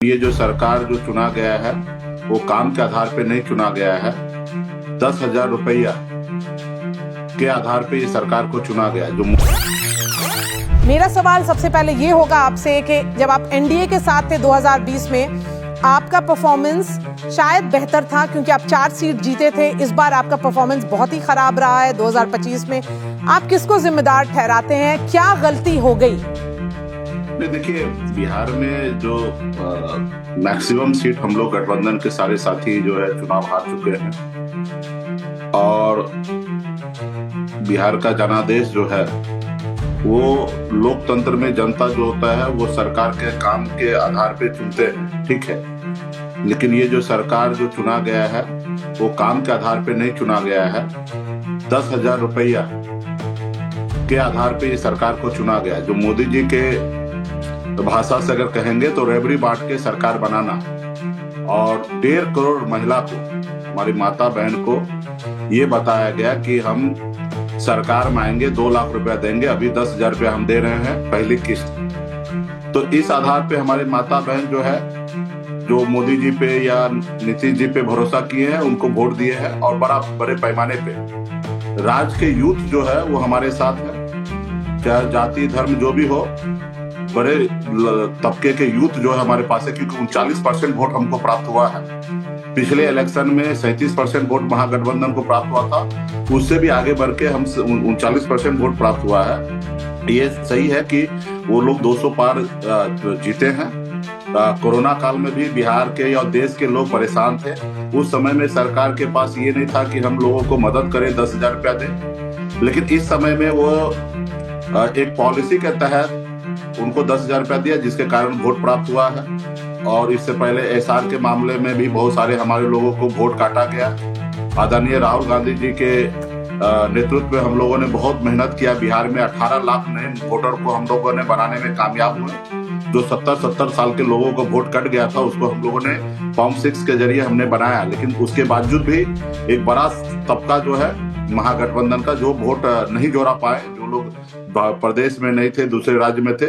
ये जो सरकार जो चुना गया है वो काम के आधार पे नहीं चुना गया है। 10,000 रुपया के आधार पे ये सरकार को चुना गया है। जो मेरा सवाल सबसे पहले ये होगा आपसे कि जब आप एनडीए के साथ थे 2020 में, आपका परफॉर्मेंस शायद बेहतर था क्योंकि आप 4 सीट जीते थे। इस बार आपका परफॉर्मेंस बहुत ही खराब रहा है 2025 में। आप किसको जिम्मेदार ठहराते हैं? क्या गलती हो गई? देखिए, बिहार में जो मैक्सिमम सीट हम लोग गठबंधन के सारे साथी जो है चुनाव हार चुके हैं और बिहार का जनादेश जो है वो लोकतंत्र में जनता जो होता है वो सरकार के काम के आधार पे चुनते हैं, ठीक है। लेकिन ये जो सरकार जो चुना गया है वो काम के आधार पे नहीं चुना गया है। 10,000 रुपया के आधार पे ये सरकार को चुना गया है। जो मोदी जी के भाषा से अगर कहेंगे तो रेवड़ी बांट के सरकार बनाना और 1.5 करोड़ महिला को, हमारी माता बहन को ये बताया गया कि हम सरकार में आएंगे 2 लाख रुपया देंगे, अभी 10,000 रुपया हम दे रहे हैं पहली किस्त। तो इस आधार पे हमारी माता बहन जो है जो मोदी जी पे या नीतीश जी पे भरोसा किए हैं उनको वोट दिए हैं और बड़े पैमाने पे राज्य के यूथ जो है वो हमारे साथ है। चाहे जाति धर्म जो भी हो, बड़े तबके के यूथ जो है हमारे पास है, क्योंकि 39% वोट हमको प्राप्त हुआ है। पिछले इलेक्शन में 37% वोट महागठबंधन को प्राप्त हुआ था, उससे भी आगे बढ़ के हम 39% वोट प्राप्त हुआ है। ये सही है कि वो लोग 200 पार जीते हैं। कोरोना काल में भी बिहार के और देश के लोग परेशान थे। उस समय में सरकार के पास ये नहीं था कि हम लोगों को मदद करें, 10,000 रुपया दें, लेकिन इस समय में वो एक पॉलिसी के तहत उनको 10,000 रुपया दिया, जिसके कारण वोट प्राप्त हुआ है। और इससे पहले एसआर के मामले में भी बहुत सारे हमारे लोगों को वोट काटा गया। आदरणीय राहुल गांधी जी के नेतृत्व में हम लोगों ने बहुत मेहनत किया। बिहार में 18 लाख नए वोटर को हम लोगों ने बनाने में कामयाब हुए। जो 70 साल के लोगों को वोट कट गया था उसको हम लोगों ने फॉर्म 6 के जरिए हमने बनाया। लेकिन उसके बावजूद भी एक बड़ा तबका जो है महागठबंधन का जो वोट नहीं जोड़ा पाए, जो लोग प्रदेश में नहीं थे, दूसरे राज्य में थे,